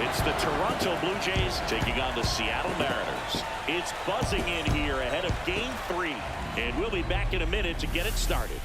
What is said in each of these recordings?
It's the Toronto Blue Jays taking on the Seattle Mariners. It's buzzing in here ahead of Game 3. And we'll be back in a minute to get it started.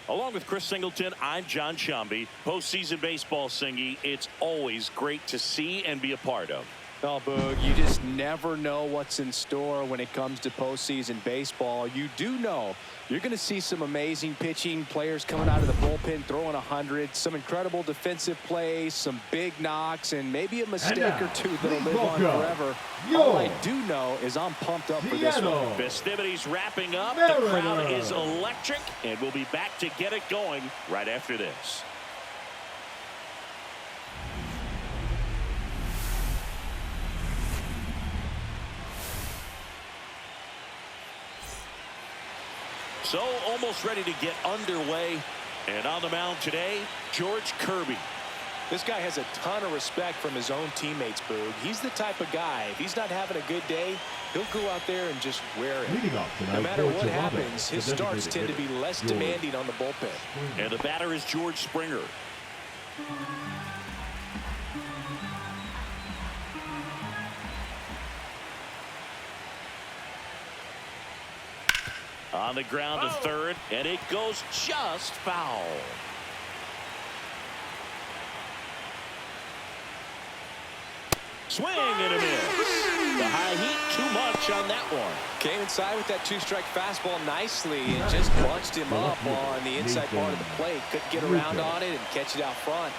Along with Chris Singleton, I'm John Shambi. Postseason baseball, Singy, it's always great to see and be a part of. Oh, Boog, you just never know what's in store when it comes to postseason baseball. You do know you're going to see some amazing pitching, players coming out of the bullpen throwing 100, some incredible defensive plays, some big knocks, and maybe a mistake or two that'll live on forever. All I do know is I'm pumped up for this one. Festivities wrapping up. The crowd is electric, and we'll be back to get it going right after this. So almost ready to get underway. And on the mound today, George Kirby. This guy has a ton of respect from his own teammates, Boog. He's the type of guy, if he's not having a good day, he'll go out there and just wear it. No matter what happens, his starts tend to be less demanding on the bullpen. And the batter is George Springer. On the ground to third, and it goes just foul. Swing and a miss. The high heat, too much on that one. Came inside with that two-strike fastball nicely and just bunched him up on the inside part of the plate. Couldn't get around on it and catch it out front.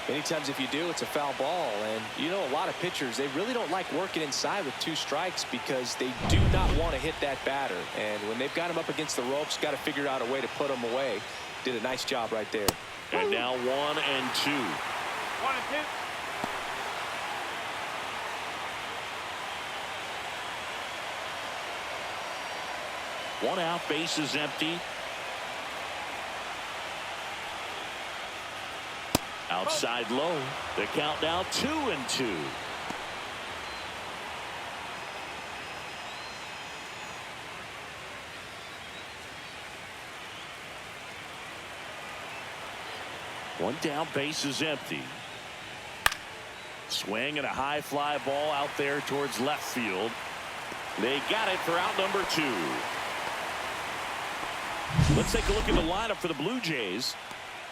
Many times if you do, it's a foul ball. And you know, a lot of pitchers, they really don't like working inside with two strikes because they do not want to hit that batter. And when they've got him up against the ropes, got to figure out a way to put him away. Did a nice job right there. And now 1 and 2. 1 and 2. One out, bases empty. Outside low. The count now 2 and 2. One down, bases empty. Swing and a high fly ball out there towards left field. They got it for out number 2. Let's take a look at the lineup for the Blue Jays.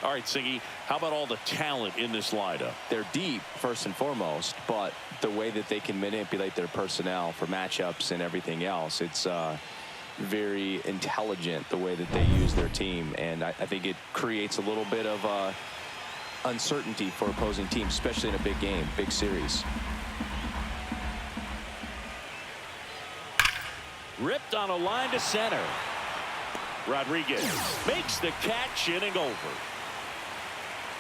All right, Siggy, how about all the talent in this lineup? They're deep, first and foremost, but the way that they can manipulate their personnel for matchups and everything else, it's very intelligent the way that they use their team. And I think it creates a little bit of uncertainty for opposing teams, especially in a big game, big series. Ripped on a line to center. Rodriguez makes the catch, inning over.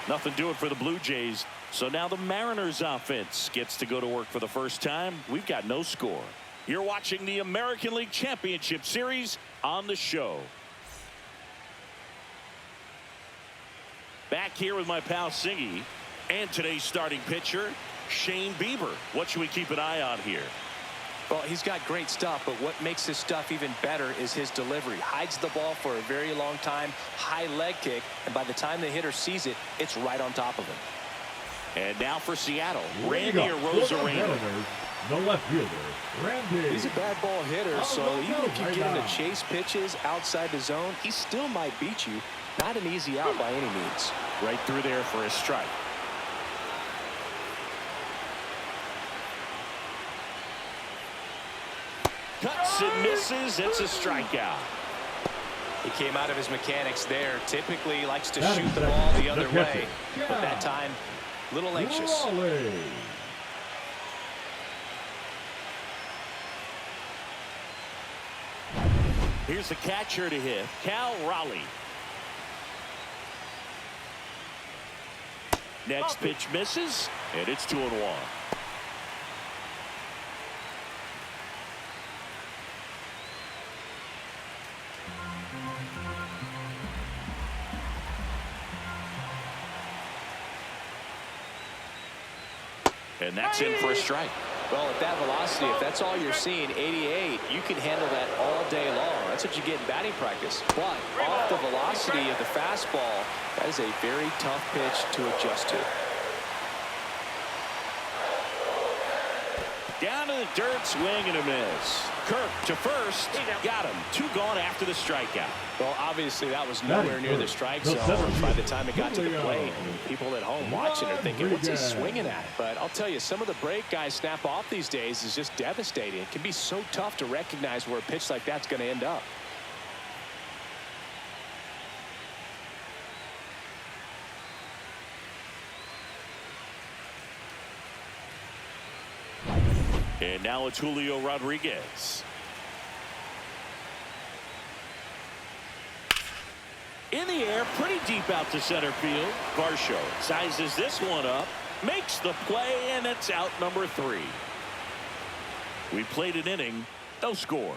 Nothing doing for the Blue Jays. So now the Mariners offense gets to go to work for the first time. We've got no score. You're watching the American League Championship Series on the show. Back here with my pal Singy and today's starting pitcher, Shane Bieber. What should we keep an eye on here? Well, he's got great stuff, but what makes his stuff even better is his delivery. Hides the ball for a very long time, high leg kick, and by the time the hitter sees it, it's right on top of him. And now for Seattle, Randy Arozarena. The left fielder, Randy. He's a bad ball hitter, so even if you get him to chase pitches outside the zone, he still might beat you. Not an easy out by any means. Right through there for a strike. Cuts and misses. It's a strikeout. He came out of his mechanics there. Typically he likes to shoot the ball the other way, but that time a little anxious. Here's the catcher to hit, Cal Raleigh. Next pitch misses, and it's 2-1. And that's in for a strike. Well, at that velocity, if that's all you're seeing, 88, you can handle that all day long. That's what you get in batting practice. But off the velocity of the fastball, that is a very tough pitch to adjust to. Down to the dirt, swing and a miss. Kirk to first, got him. 2 gone after the strikeout. Well, obviously that was nowhere near the strike zone by the time it got to the plate. I mean, people at home watching are thinking, what's he swinging at? But I'll tell you, some of the break guys snap off these days is just devastating. It can be so tough to recognize where a pitch like that's going to end up. And now it's Julio Rodriguez. In the air, pretty deep out to center field. Varsho sizes this one up, makes the play, and it's out number 3. We played an inning, no score.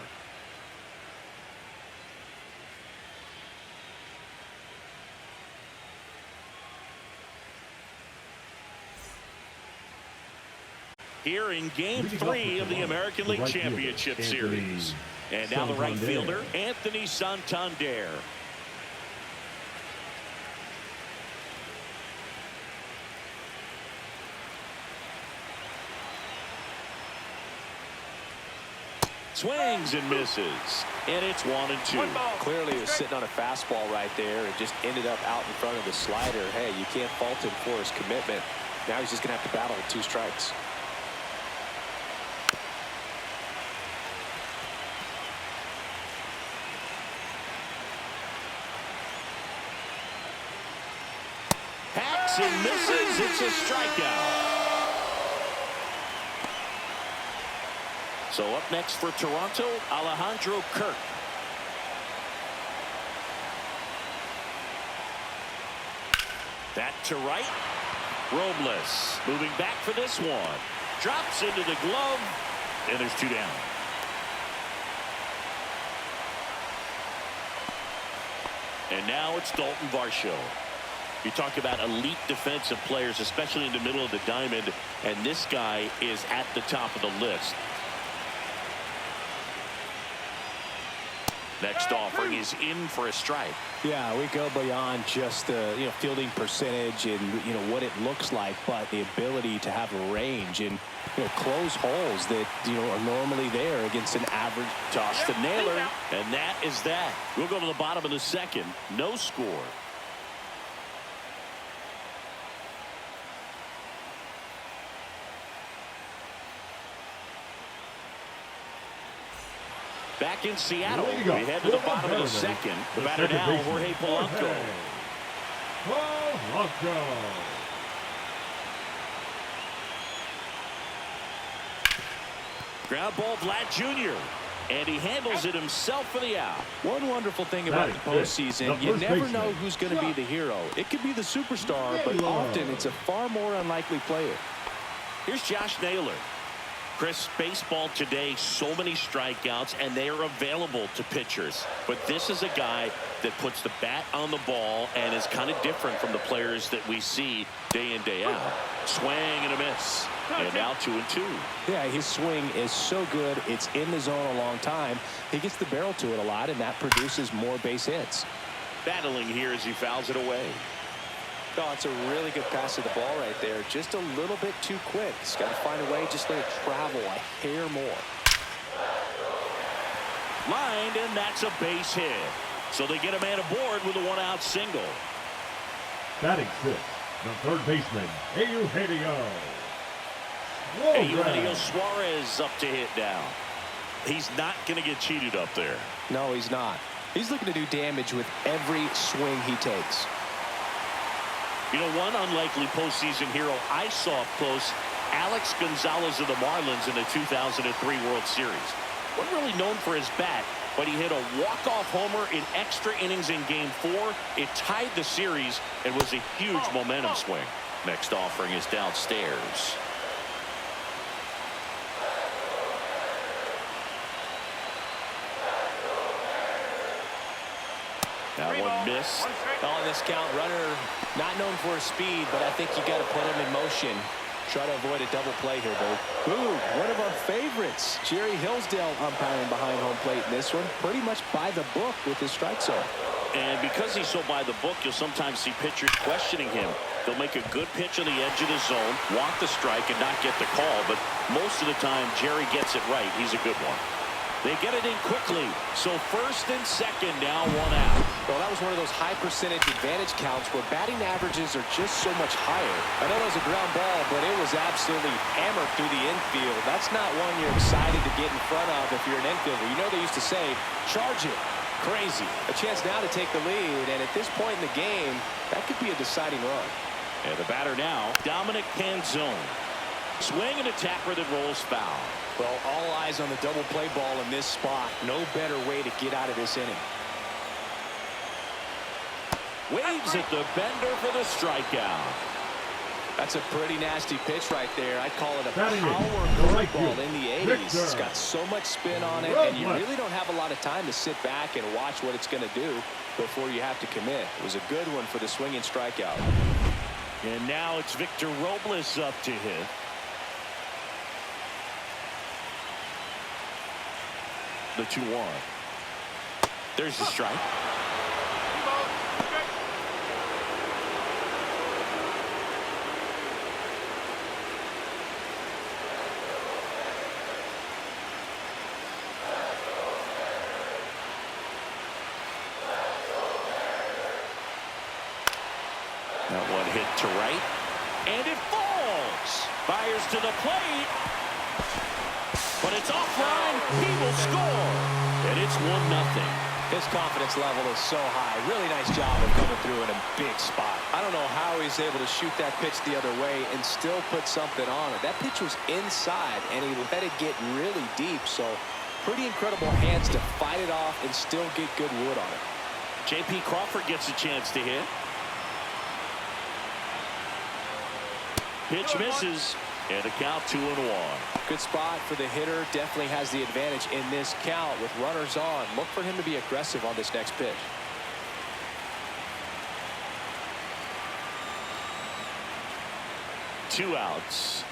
Here in Game 3 of the American League Championship Series. And now the right fielder, Anthony Santander. Swings and misses. And it's 1-2. Clearly he was sitting on a fastball right there and just ended up out in front of the slider. Hey, you can't fault him for his commitment. Now he's just going to have to battle with 2 strikes. Hacks and misses. It's a strikeout. So up next for Toronto, Alejandro Kirk. That to right. Robles moving back for this one. Drops into the glove, and there's 2 down. And now it's Dalton Varsho. You talk about elite defensive players, especially in the middle of the diamond, and this guy is at the top of the list. Next offering is in for a strike. Yeah, we go beyond just the fielding percentage and what it looks like, but the ability to have a range and close holes that are normally there against an average. Toss to Naylor, and that is that. We'll go to the bottom of the 2nd. No score. Back in Seattle, we head to the bottom of the 2nd. The batter now, Jorge Polanco. Ground ball, Vlad Jr. And he handles it himself for the out. One wonderful thing about the postseason, you never know who's going to be the hero. It could be the superstar, but often it's a far more unlikely player. Here's Josh Naylor. Chris, baseball today, so many strikeouts, and they are available to pitchers. But this is a guy that puts the bat on the ball and is kind of different from the players that we see day in, day out. Swing and a miss. And now 2-2. Yeah, his swing is so good. It's in the zone a long time. He gets the barrel to it a lot, and that produces more base hits. Battling here as he fouls it away. Oh, it's a really good pass of the ball right there. Just a little bit too quick. He's got to find a way just let it travel a hair more. Lined, and that's a base hit. So they get a man aboard with a 1-out single. Batting 6th, the 3rd baseman, Eugenio Suarez up to hit now. He's not going to get cheated up there. No, he's not. He's looking to do damage with every swing he takes. One unlikely postseason hero I saw up close, Alex Gonzalez of the Marlins in the 2003 World Series. Wasn't really known for his bat, but he hit a walk-off homer in extra innings in Game 4. It tied the series and was a huge momentum swing. Next offering is downstairs. That one missed. On this count, runner not known for his speed, but I think you got to put him in motion. Try to avoid a double play here, Boo. Ooh, one of our favorites. Jerry Hillsdale umpiring behind home plate in this one. Pretty much by the book with his strike zone. And because he's so by the book, you'll sometimes see pitchers questioning him. They'll make a good pitch on the edge of the zone, want the strike, and not get the call. But most of the time, Jerry gets it right. He's a good one. They get it in quickly. So first and second, now one out. Well, that was one of those high percentage advantage counts where batting averages are just so much higher. I know it was a ground ball, but it was absolutely hammered through the infield. That's not one you're excited to get in front of if you're an infielder. You know they used to say, charge it. Crazy. A chance now to take the lead, and at this point in the game, that could be a deciding run. And the batter now, Dominic Canzone. Swing and a tapper that rolls foul. Well, all eyes on the double play ball in this spot. No better way to get out of this inning. Waves at the bender for the strikeout. That's a pretty nasty pitch right there. I'd call it a power curveball in the 80s. It's got so much spin on it, and you really don't have a lot of time to sit back and watch what it's going to do before you have to commit. It was a good one for the swinging strikeout. And now it's Victor Robles up to hit. The 2-1. There's the strike. That one hit to right, and it falls. Fires to the plate, but it's offline. He will score, and it's 1-0. His confidence level is so high. Really nice job of coming through in a big spot. I don't know how he's able to shoot that pitch the other way and still put something on it. That pitch was inside, and he let it get really deep. So pretty incredible hands to fight it off and still get good wood on it. J.P. Crawford gets a chance to hit. Pitch misses, and a count 2-1. Good spot for the hitter. Definitely has the advantage in this count with runners on. Look for him to be aggressive on this next pitch. Two outs.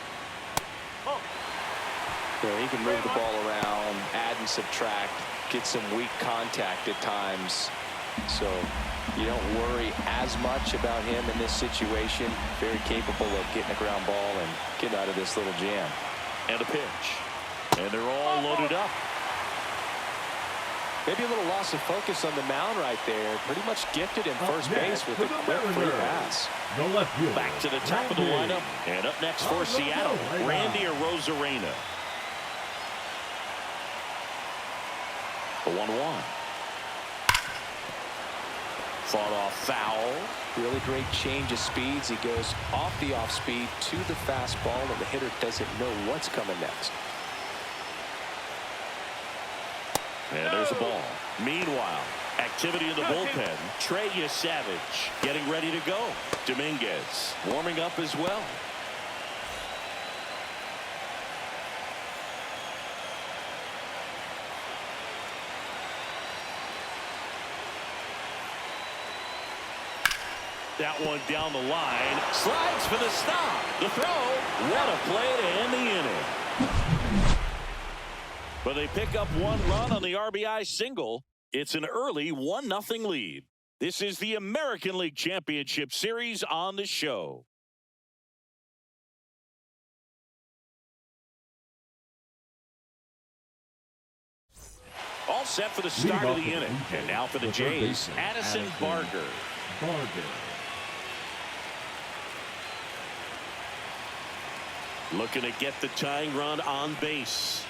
So he can move the ball around, add and subtract, get some weak contact at times. So you don't worry as much about him in this situation. Very capable of getting a ground ball and getting out of this little jam. And a pitch. And they're all loaded up. Maybe a little loss of focus on the mound right there. Pretty much gifted in first base with a quick free pass. Back to the top of the lineup. And up next for Seattle, Randy Arozarena. The 1-1. Fought off foul. Really great change of speeds. He goes off the off speed to the fastball, and the hitter doesn't know what's coming next. And there's a ball. Meanwhile, activity in the bullpen. Trey Savage getting ready to go. Dominguez warming up as well. That one down the line. Slides for the stop. The throw. What a play to end the inning. But they pick up one run on the RBI single. It's an early 1-0 lead. This is the American League Championship Series on the show. All set for the start of the inning. And now for the Jays, Addison Barger. Looking to get the tying run on base.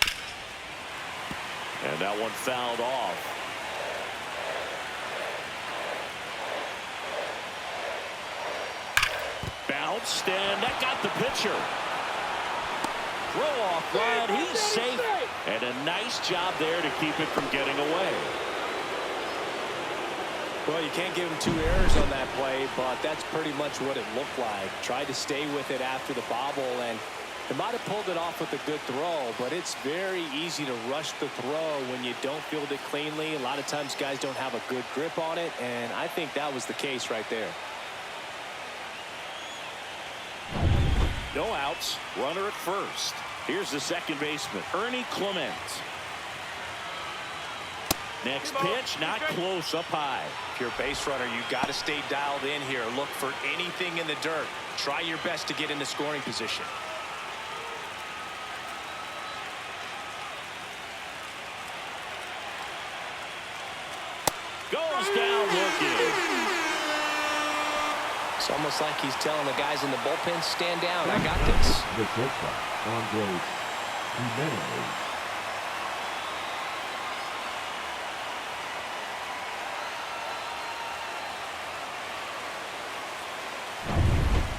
And that one fouled off. Bounced, and that got the pitcher. Throw off line, he's safe. And a nice job there to keep it from getting away. Well, you can't give him 2 errors on that play, but that's pretty much what it looked like. Tried to stay with it after the bobble, and they might have pulled it off with a good throw, but it's very easy to rush the throw when you don't field it cleanly. A lot of times guys don't have a good grip on it, and I think that was the case right there. No outs. Runner at first. Here's the second baseman, Ernie Clement. Next pitch, not close, up high. If you're a base runner, you've got to stay dialed in here. Look for anything in the dirt. Try your best to get into scoring position. Goes down looking. It's almost like he's telling the guys in the bullpen, stand down. I got this. The shortstop, Andres Jimenez.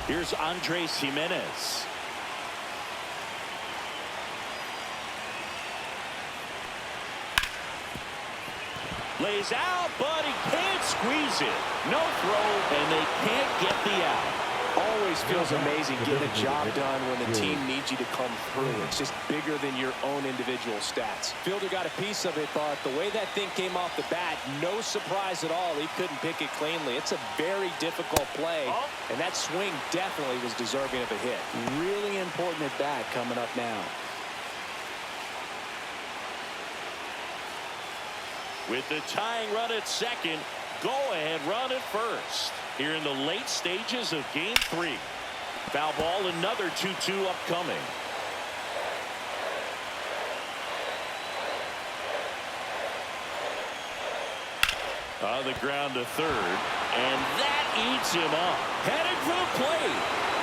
Here's Andres Jimenez. Lays out, but he can't squeeze it. No throw, and they can't get the out. Always feels amazing getting the job done when the team needs you to come through. It's just bigger than your own individual stats. Fielder got a piece of it, but the way that thing came off the bat, no surprise at all. He couldn't pick it cleanly. It's a very difficult play, and that swing definitely was deserving of a hit. Really important at bat coming up now. With the tying run at second, go-ahead run at first. Here in the late stages of Game 3. Foul ball, another 2-2 upcoming. On the ground to third, and that eats him up. Headed for the plate.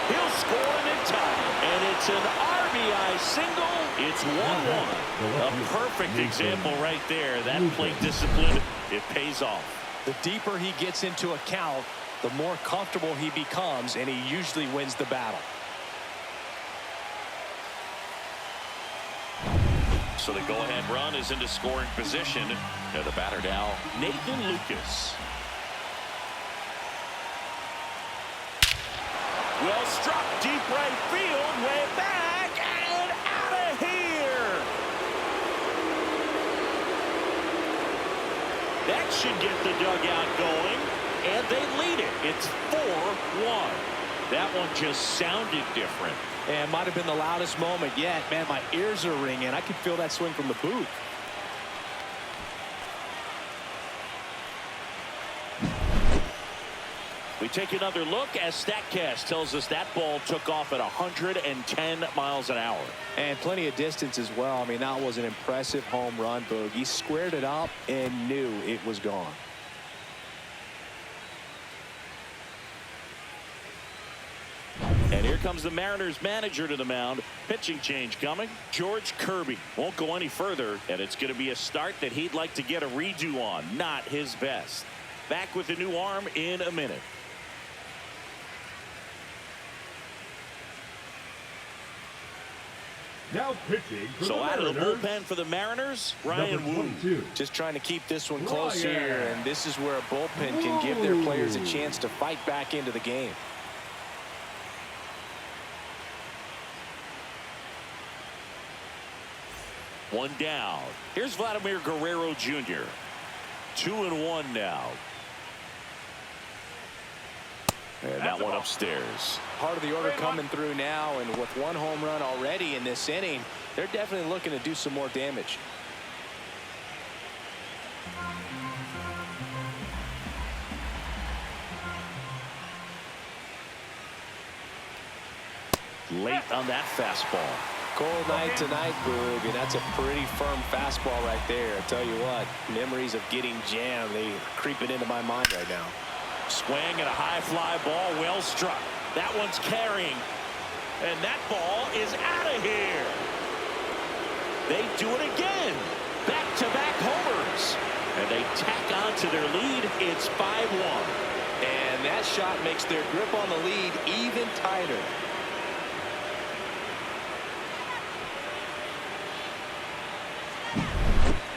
He'll score in time, and it's an RBI single. It's 1-1. A perfect example right there. That plate discipline, it pays off. The deeper he gets into a count, the more comfortable he becomes, and he usually wins the battle. So the go-ahead run is into scoring position. And the batter now, Nathan Lucas. Well struck, deep right field, way back, and out of here. That should get the dugout going, and they lead it. It's 4-1. That one just sounded different. And might have been the loudest moment yet. Man, my ears are ringing. I could feel that swing from the booth. We take another look as StatCast tells us that ball took off at 110 miles an hour. And plenty of distance as well. I mean, that was an impressive home run, Boog. He squared it up and knew it was gone. And here comes the Mariners manager to the mound. Pitching change coming. George Kirby won't go any further, and it's going to be a start that he'd like to get a redo on. Not his best. Back with the new arm in a minute. Now pitching for So the out of the Mariners, bullpen for the Mariners, Ryan number Wu. 22. Just trying to keep this one close here, and this is where a bullpen can give their players a chance to fight back into the game. One down. Here's Vladimir Guerrero Jr. 2-1 now. And that one upstairs. Part of the order coming through now, and with one home run already in this inning, they're definitely looking to do some more damage. Late on that fastball. Cold night tonight, Boog, and that's a pretty firm fastball right there. I tell you what, memories of getting jammed, they creeping into my mind right now. Swing and a high fly ball, well struck. That one's carrying, and that ball is out of here. They do it again. Back-to-back homers, and they tack on to their lead. It's 5-1. And that shot makes their grip on the lead even tighter.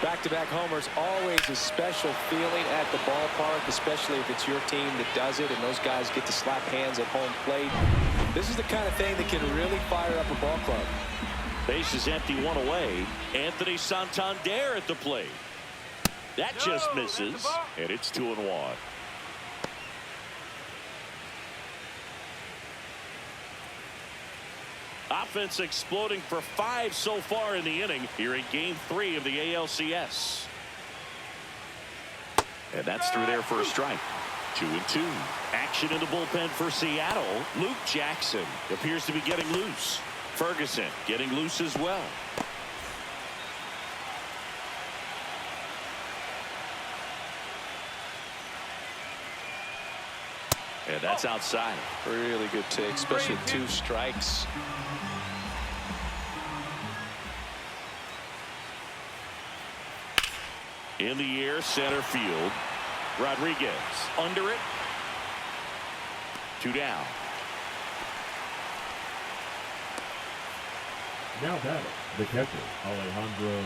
Back-to-back homers, always a special feeling at the ballpark, especially if it's your team that does it and those guys get to slap hands at home plate. This is the kind of thing that can really fire up a ball club. Base is empty, one away. Anthony Santander at the plate. That just misses, and it's 2-1. Offense exploding for 5 so far in the inning here in Game 3 of the ALCS. And that's through there for a strike. 2-2. Action in the bullpen for Seattle. Luke Jackson appears to be getting loose. Ferguson getting loose as well. And that's outside. Really good take, especially with 2 strikes. In the air, center field. Rodriguez under it. 2 down. Now batting, the catcher, Alejandro.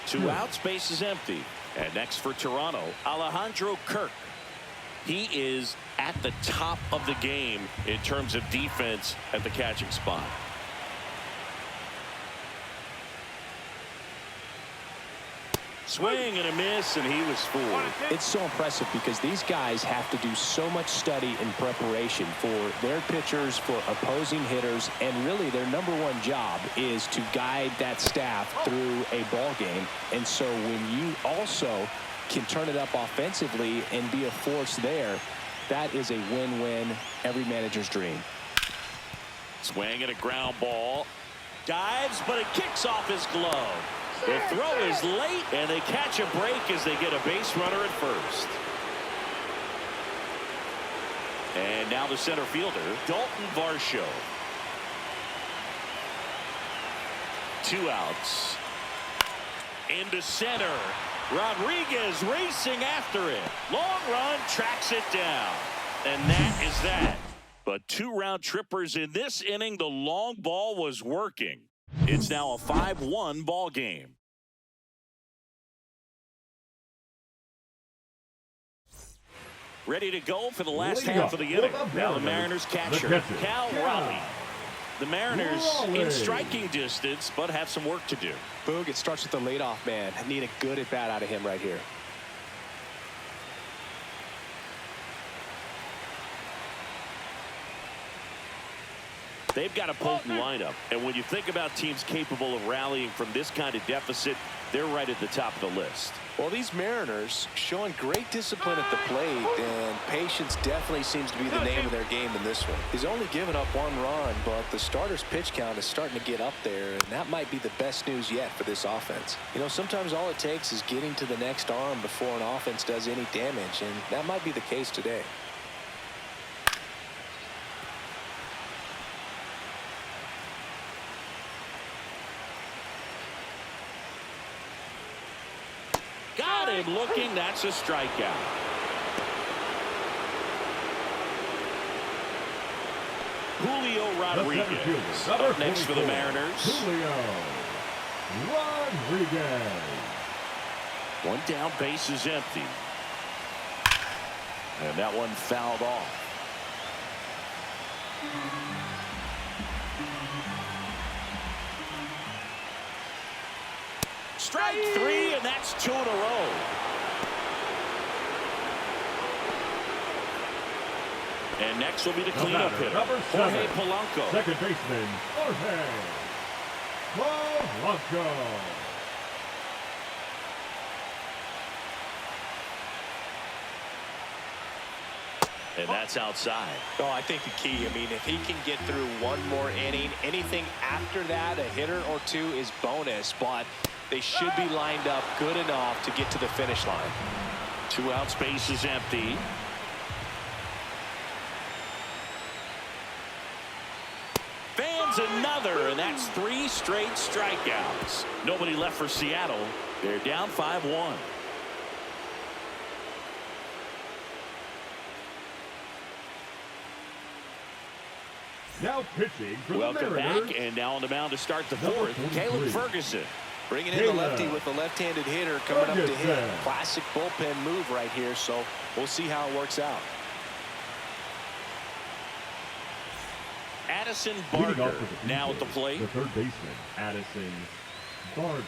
2 outs, base is empty. And next for Toronto, Alejandro Kirk. He is at the top of the game in terms of defense at the catching spot. Swing and a miss, and he was fooled. It's so impressive because these guys have to do so much study and preparation for their pitchers, for opposing hitters, and really their #1 job is to guide that staff through a ball game. And so when you also can turn it up offensively and be a force there, that is a win-win, every manager's dream. Swing and a ground ball. Dives, but it kicks off his glove. The throw is late, and they catch a break as they get a base runner at first. And now the center fielder, Dalton Varsho. 2 outs. Into center. Rodriguez racing after it. Long run, tracks it down. And that is that. But 2 round trippers in this inning. The long ball was working. It's now a 5-1 ball game. Ready to go for the last half of the inning. Now the Mariners catcher, Cal Raleigh. The Mariners in striking distance, but have some work to do. Boog, it starts with the leadoff man. I need a good at-bat out of him right here. They've got a potent lineup, and when you think about teams capable of rallying from this kind of deficit, they're right at the top of the list. Well, these Mariners showing great discipline at the plate, and patience definitely seems to be the name of their game in this one. He's only given up 1 run, but the starter's pitch count is starting to get up there, and that might be the best news yet for this offense. You know, sometimes all it takes is getting to the next arm before an offense does any damage, and that might be the case today. Got him looking. That's a strikeout. Julio Rodriguez up next for the Mariners. Julio Rodriguez. 1 down, base is empty. And that one fouled off. Strike 3, and that's 2 in a row. And next will be the cleanup hitter, Jorge Polanco. Second baseman, Jorge Polanco. And that's outside. Oh, I think the key, I mean, if he can get through 1 more inning, anything after that, a hitter or 2 is bonus, but they should be lined up good enough to get to the finish line. 2 outs, base is empty. Fans another, and that's 3 straight strikeouts. Nobody left for Seattle. They're down 5-1. Now pitching for Welcome the Mariners. back, and now on the mound to start the 4th, Caleb Ferguson. Bringing in the lefty with the left-handed hitter coming up to hit. Classic bullpen move right here, so we'll see how it works out. Addison Barger now at the plate. The third baseman, Addison Barger.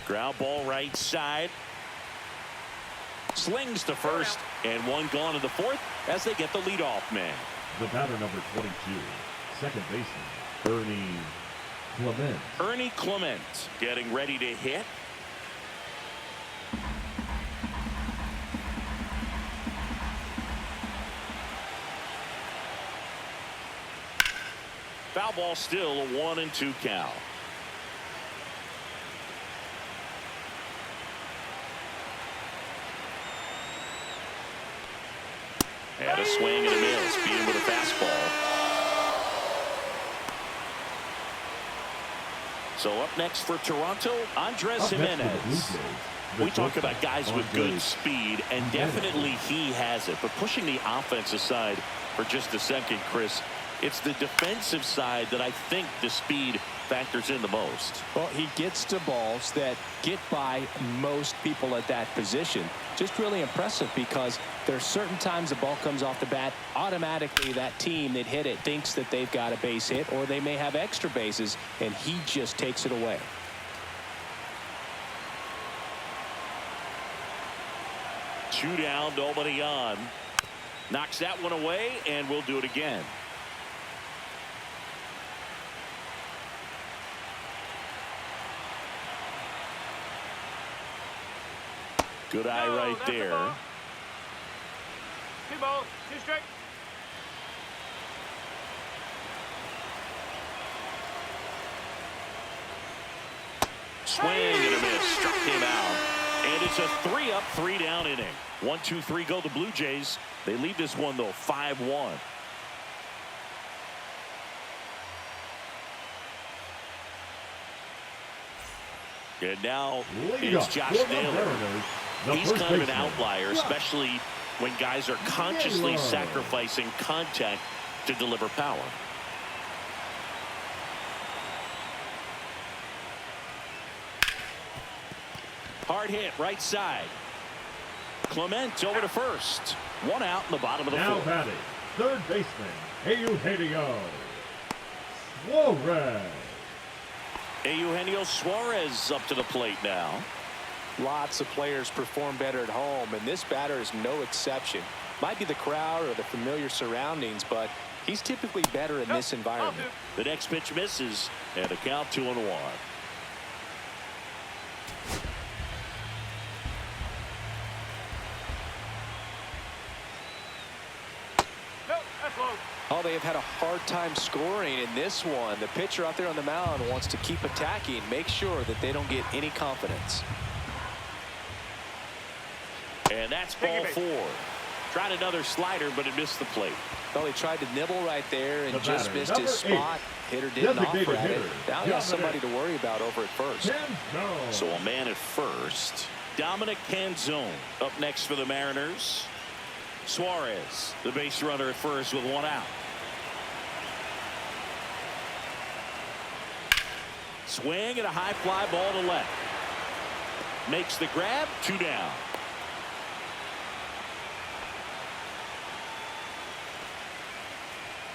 Ground ball right side. Slings to first, and one gone in the fourth as they get the leadoff man. The batter, number 22, second baseman, Ernie Clement. Ernie Clement getting ready to hit. Foul ball, still a 1-2 count. And a swing and a miss, beat him with a fastball. So up next for Toronto, Andres Jimenez. We talk about guys with good speed, and definitely he has it. But pushing the offense aside for just a second, Chris, it's the defensive side that I think the speed factors in the most. Well, he gets to balls that get by most people at that position. Just really impressive, because there's certain times the ball comes off the bat, automatically that team that hit it thinks that they've got a base hit, or they may have extra bases, and he just takes it away. Two down, nobody on. Knocks that one away, and we'll do it again. Good eye right there. 2 balls, 2 strikes. Swing and a miss. Struck him out. And it's a 3-up, 3-down inning. 1, 2, 3 go the Blue Jays. They lead this one, though, 5-1. And now it's Josh Naylor. He's kind of an outlier, especially when guys are consciously sacrificing contact to deliver power. Hard hit, right side. Clement over to first. One out in the bottom of the Now fourth. batting, third baseman, Eugenio Suarez. Eugenio Suarez up to the plate now. Lots of players perform better at home, and this batter is no exception. Might be the crowd or the familiar surroundings, but he's typically better in this environment. The next pitch misses, and a count 2-1. No, that's low. Oh, they have had a hard time scoring in this one. The pitcher out there on the mound wants to keep attacking, make sure that they don't get any confidence. And that's ball 4. Tried another slider, but it missed the plate. Well, he tried to nibble right there and The just batter, missed his number 8, spot. Hitter didn't offer designated at it. hitter, Now he has somebody Dominic to worry about over at first. Canzone. So a man at first. Dominic Canzone up next for the Mariners. Suarez, the base runner at first with 1 out. Swing and a high fly ball to left. Makes the grab, 2 down.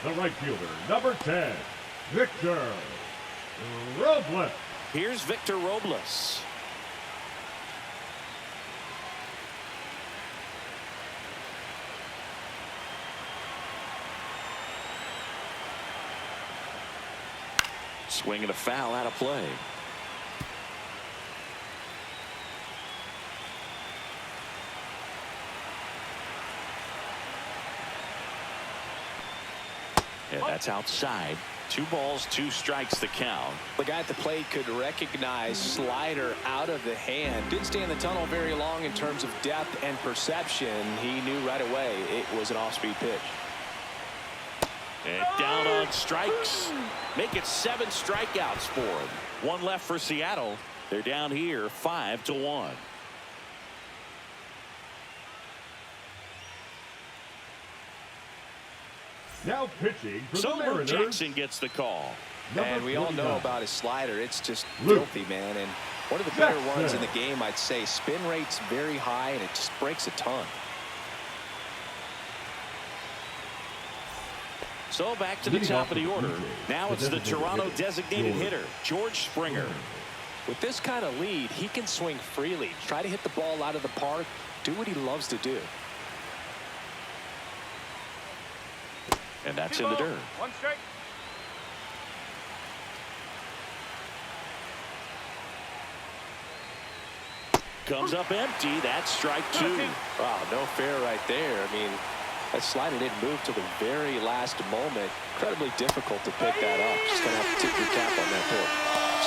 The right fielder, number 10, Victor Robles. Here's Victor Robles. Swing and a foul out of play. And that's outside. 2 balls, 2 strikes, the count. The guy at the plate could recognize slider out of the hand. Didn't stay in the tunnel very long in terms of depth and perception. He knew right away it was an off-speed pitch. And down on strikes. Make it 7 strikeouts for him. 1 left for Seattle. They're down here 5-1. Now pitching for the So Luke Mariners, Jackson gets the call. And we all know 49. about his slider. It's just Luke filthy, man. And one of the better Jackson. ones in the game, I'd say. Spin rate's very high, and it just breaks a ton. So back to the Leading top off of the with the order. Blue Jays, Now the it's the designated Toronto hitter, designated hitter, George Springer. With this kind of lead, he can swing freely, try to hit the ball out of the park, do what he loves to do. And that's in the dirt. One strike. Comes up empty. That's strike two. Wow, no fair right there. I mean, that slider didn't move till the very last moment. Incredibly difficult to pick that up. Just going to have to tip your cap on that pitch.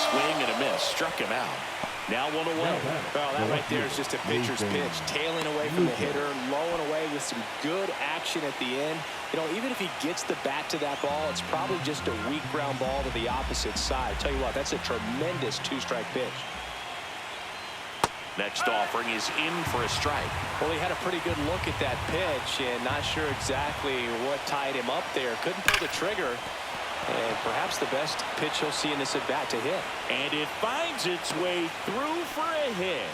Swing and a miss. Struck him out. Now one away. Well, that right there is just a pitcher's pitch. Tailing away from the hitter, lowing away with some good action at the end. You know, even if he gets the bat to that ball, it's probably just a weak ground ball to the opposite side. Tell you what, that's a tremendous two-strike pitch. Next offering is in for a strike. Well, he had a pretty good look at that pitch and not sure exactly what tied him up there. Couldn't pull the trigger. And perhaps the best pitch he'll see in this at-bat to hit. And it finds its way through for a hit.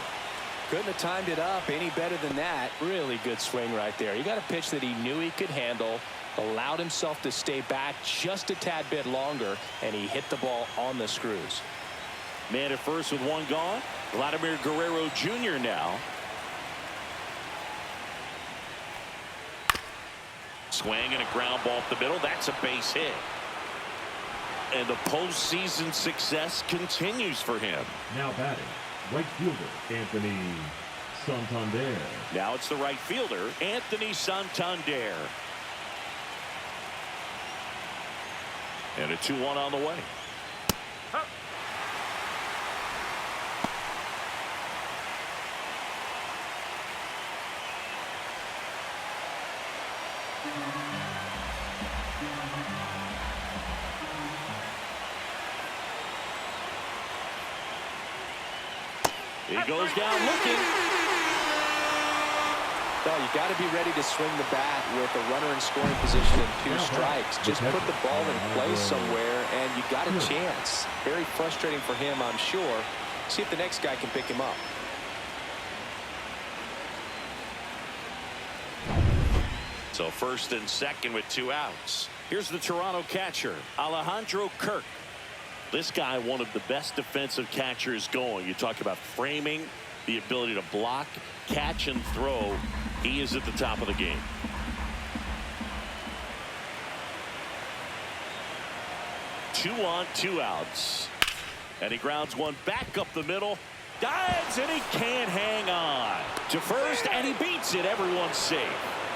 Couldn't have timed it up any better than that. Really good swing right there. He got a pitch that he knew he could handle, allowed himself to stay back just a tad bit longer, and he hit the ball on the screws. Man at first with one gone. Vladimir Guerrero Jr. now. Swing and a ground ball up the middle. That's a base hit. And the postseason success continues for him. Now batting, right fielder Anthony Santander. Now it's the right fielder, Anthony Santander. And a 2-1 on the way. He goes down looking. Well, you got to be ready to swing the bat with a runner in scoring position and 2 strikes. Just put the ball in play somewhere, and you got a chance. Very frustrating for him, I'm sure. See if the next guy can pick him up. So first and second with 2 outs. Here's the Toronto catcher, Alejandro Kirk. This guy, one of the best defensive catchers going. You talk about framing, the ability to block, catch, and throw. He is at the top of the game. Two on, 2 outs. And he grounds one back up the middle. Dives, and he can't hang on. To first, and he beats it. Everyone's safe.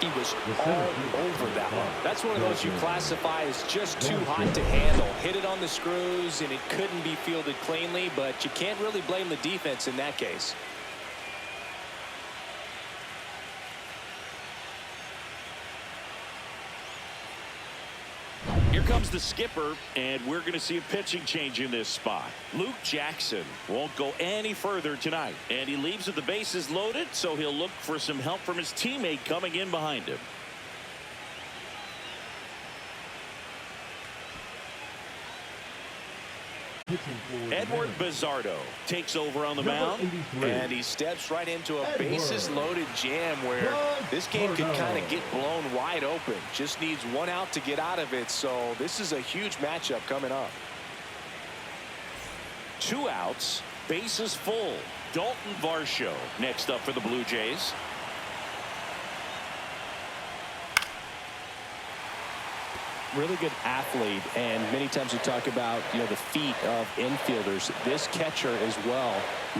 He was all over that one. That's one of those you classify as just too hot to handle. Hit it on the screws, and it couldn't be fielded cleanly, but you can't really blame the defense in that case. Here comes the skipper, and we're going to see a pitching change in this spot. Luke Jackson won't go any further tonight, and he leaves with the bases loaded, so he'll look for some help from his teammate coming in behind him. Edward Bizardo takes over on the mound, and he steps right into a bases-loaded jam where this game could kind of get blown wide open. Just needs 1 out to get out of it, so this is a huge matchup coming up. 2 outs, bases full. Dalton Varsho next up for the Blue Jays. Really good athlete, and many times we talk about, you know, the feet of infielders. This catcher as well,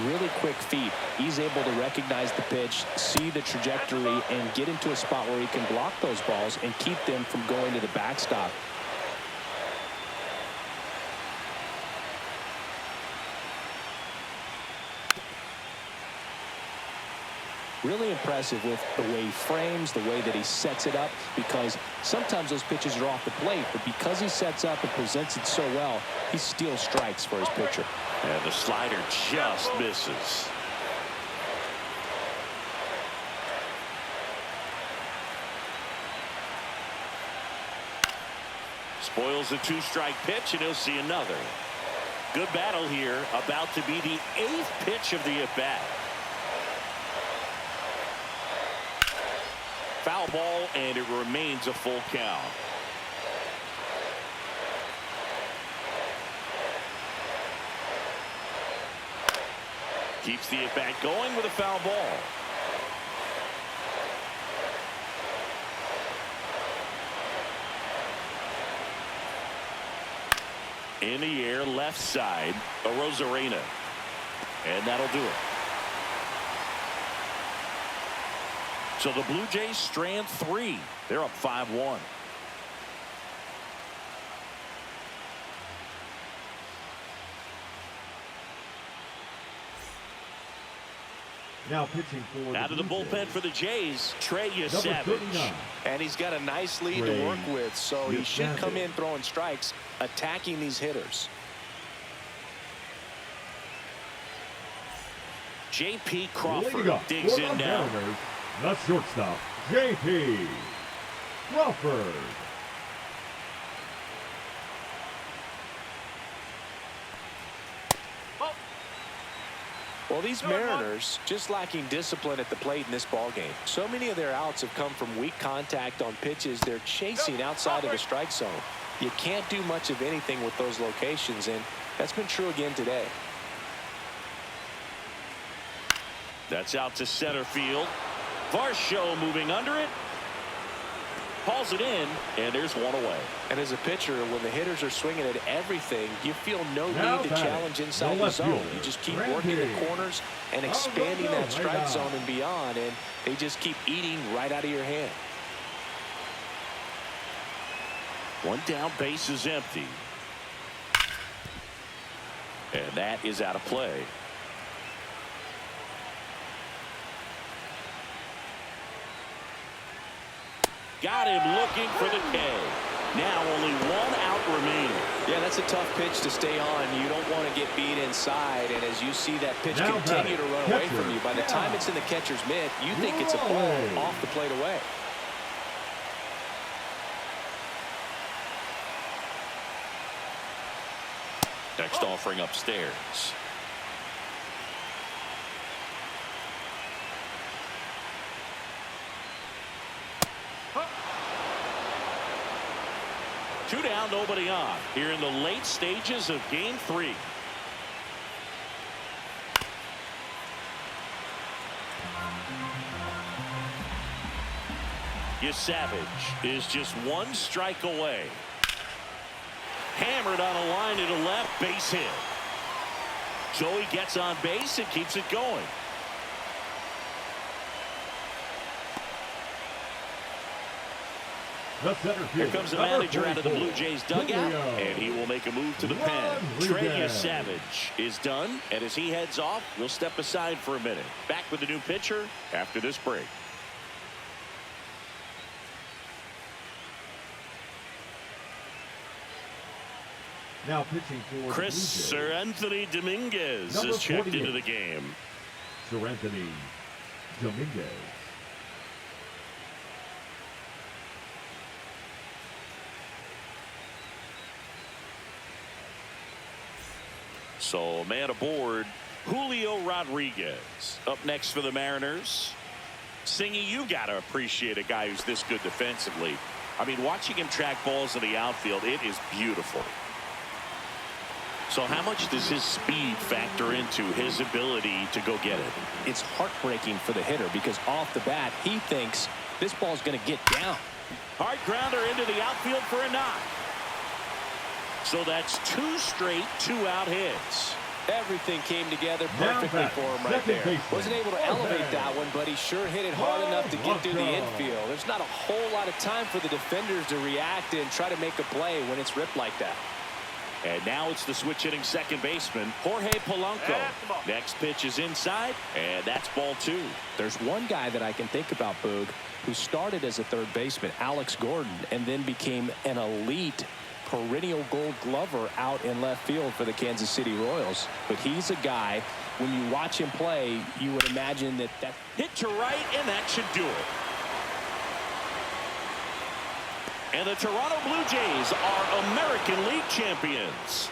really quick feet. He's able to recognize the pitch, see the trajectory, and get into a spot where he can block those balls and keep them from going to the backstop. Really impressive with the way he frames, the way that he sets it up, because sometimes those pitches are off the plate, but because he sets up and presents it so well, he steals strikes for his pitcher. And the slider just misses. Spoils the 2-strike pitch, and he'll see another. Good battle here, about to be the 8th pitch of the at-bat. Foul ball, and it remains a full count. Keeps the at-bat going with a foul ball. In the air, left side, Arozarena. And that'll do it. So the Blue Jays strand 3. They're up 5-1. Now pitching for Out of the bullpen for the Jays, Trey Savage. And he's got a nice lead to work with, so he should come in throwing strikes, attacking these hitters. J.P. Crawford digs in now. The shortstop, J.P. Crawford. Well, these Mariners just lacking discipline at the plate in this ballgame. So many of their outs have come from weak contact on pitches they're chasing outside of the strike zone. You can't do much of anything with those locations, and that's been true again today. That's out to center field. Varsho moving under it. Hauls it in, and there's one away. And as a pitcher, when the hitters are swinging at everything, you feel no need to challenge inside the zone. You just keep working the corners and expanding that strike zone and beyond, and they just keep eating right out of your hand. One down, base is empty. And that is out of play. Got him looking for the K. Now only one out remaining. Yeah, that's a tough pitch to stay on. You don't want to get beat inside, and as you see that pitch continue to run away from you, by the time it's in the catcher's mitt, you think it's a ball off the plate away. Next offering upstairs. Two down, nobody on. Here in the late stages of Game 3. Savage is just one strike away. Hammered on a line to the left, base hit. So he gets on base and keeps it going. Here comes the manager out of the Blue Jays dugout, and he will make a move to the pen. Trey Savage is done, and as he heads off, we'll step aside for a minute. Back with the new pitcher after this break. Now pitching for Chris Sir Anthony Dominguez is checked into the game. Sir Anthony Dominguez. So man aboard, Julio Rodriguez. Up next for the Mariners. Singy, you got to appreciate a guy who's this good defensively. I mean, watching him track balls in the outfield, it is beautiful. So how much does his speed factor into his ability to go get it? It's heartbreaking for the hitter because off the bat, he thinks this ball's going to get down. Hard grounder into the outfield for a knock. So that's two straight two-out hits. Everything came together perfectly for him right there. Wasn't able to elevate that one, but he sure hit it hard enough to get through the infield. There's not a whole lot of time for the defenders to react and try to make a play when it's ripped like that. And now it's the switch hitting second baseman, Jorge Polanco. Next pitch is inside, and that's ball 2. There's one guy that I can think about, Boog, who started as a third baseman, Alex Gordon, and then became an elite perennial Gold Glover out in left field for the Kansas City Royals. But he's a guy, when you watch him play, you would imagine that hit to right, and that should do it. And the Toronto Blue Jays are American League champions.